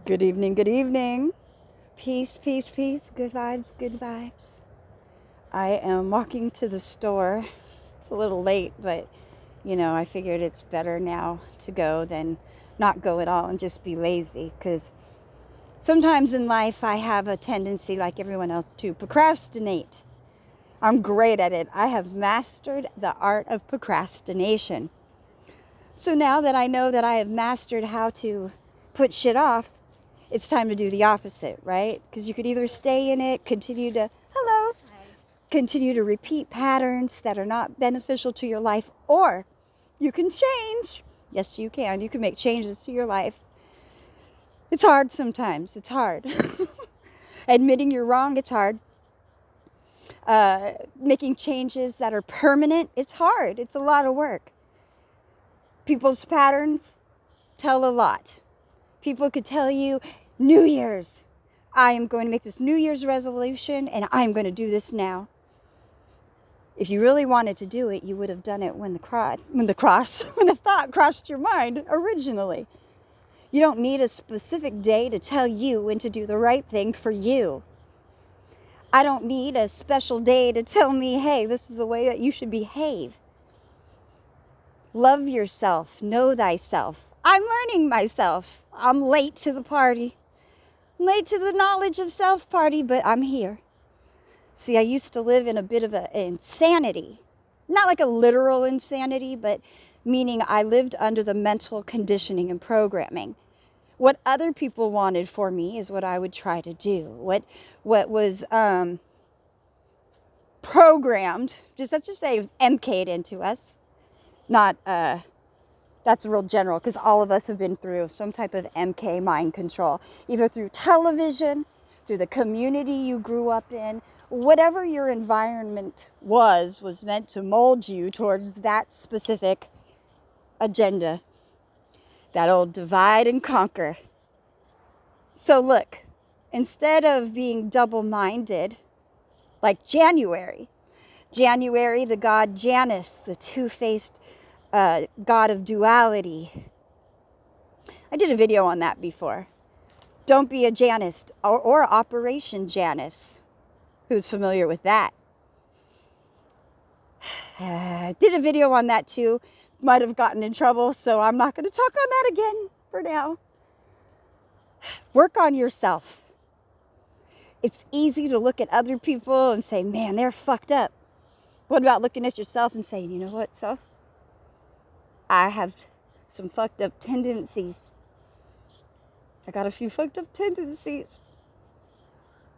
Good evening, good evening. Peace, peace, peace. Good vibes, good vibes. I am walking to the store. It's a little late, but I figured it's better now to go than not go at all and just be lazy. Because sometimes in life I have a tendency, like everyone else, to procrastinate. I'm great at it. I have mastered the art of procrastination. So now that I know that I have mastered how to put shit off, it's time to do the opposite, right? Because you could either stay in it, continue to repeat patterns that are not beneficial to your life, or you can change. Yes, you can. You can make changes to your life. It's hard sometimes. It's hard. Admitting you're wrong, it's hard. Making changes that are permanent, it's hard. It's a lot of work. People's patterns tell a lot. People could tell you, New Year's, I am going to make this New Year's resolution and I'm going to do this now. If you really wanted to do it, you would have done it when the thought crossed your mind originally. You don't need a specific day to tell you when to do the right thing for you. I don't need a special day to tell me, hey, this is the way that you should behave. Love yourself. Know thyself. I'm learning myself. I'm late to the party. I'm late to the knowledge of self party, but I'm here. See, I used to live in a bit of an insanity. Not like a literal insanity, but meaning I lived under the mental conditioning and programming. What other people wanted for me is what I would try to do. What was programmed, let's just say MK'd into us. Not, that's real general, because all of us have been through some type of MK mind control, either through television, through the community you grew up in. Whatever your environment was meant to mold you towards that specific agenda. That old divide and conquer. So look, instead of being double-minded, like January, the god Janus, the two-faced god of duality. I did a video on that before. Don't be a Janus or Operation Janus. Who's familiar with that? I did a video on that too. Might have gotten in trouble, so I'm not going to talk on that again for now. Work on yourself. It's easy to look at other people and say, man, they're fucked up. What about looking at yourself and saying, you know what, self? I have some fucked up tendencies. I got a few fucked up tendencies.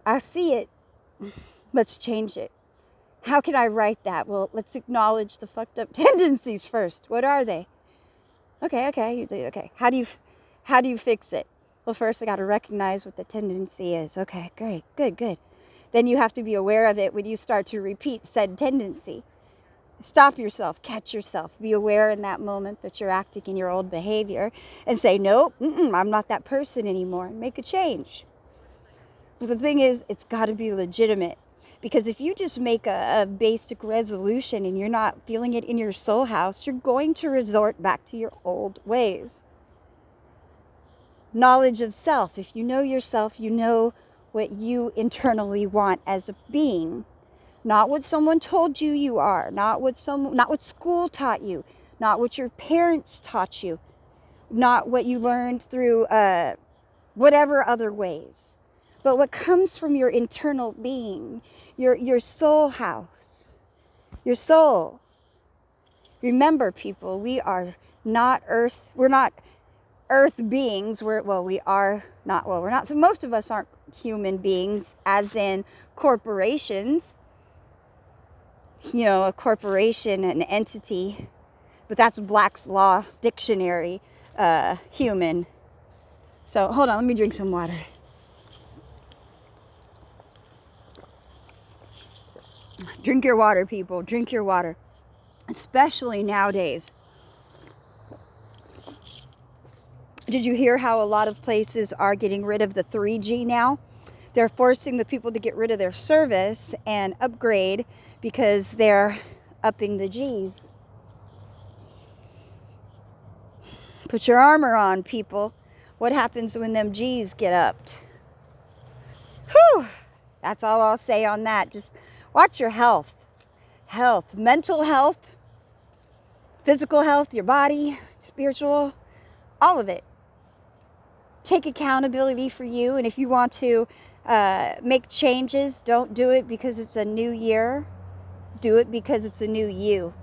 I see it. Let's change it. How can I write that? Well, let's acknowledge the fucked up tendencies first. What are they? Okay. How do you fix it? Well, first I got to recognize what the tendency is. Okay, great, good. Then you have to be aware of it when you start to repeat said tendency. Stop yourself, catch yourself, be aware in that moment that you're acting in your old behavior and say, nope, I'm not that person anymore, and make a change. But the thing is, it's got to be legitimate. Because if you just make a basic resolution and you're not feeling it in your soul house, you're going to resort back to your old ways. Knowledge of self. If you know yourself, you know what you internally want as a being. Not what someone told you you are. Not what school taught you. Not what your parents taught you. Not what you learned through whatever other ways. But what comes from your internal being, your soul house, your soul. Remember, people, we're not earth beings. We're not. So most of us aren't human beings, as in corporations. A corporation, an entity, but that's Black's Law Dictionary, human. So hold on, let me drink some water. Drink your water, people. Drink your water. Especially nowadays. Did you hear how a lot of places are getting rid of the 3G now? They're forcing the people to get rid of their service and upgrade because they're upping the Gs. Put your armor on, people. What happens when them G's get upped? Whew. That's all I'll say on that. Just watch your health. Health, mental health, physical health, your body, spiritual, all of it. Take accountability for you. And if you want to make changes, don't do it because it's a new year. Do it because it's a new you.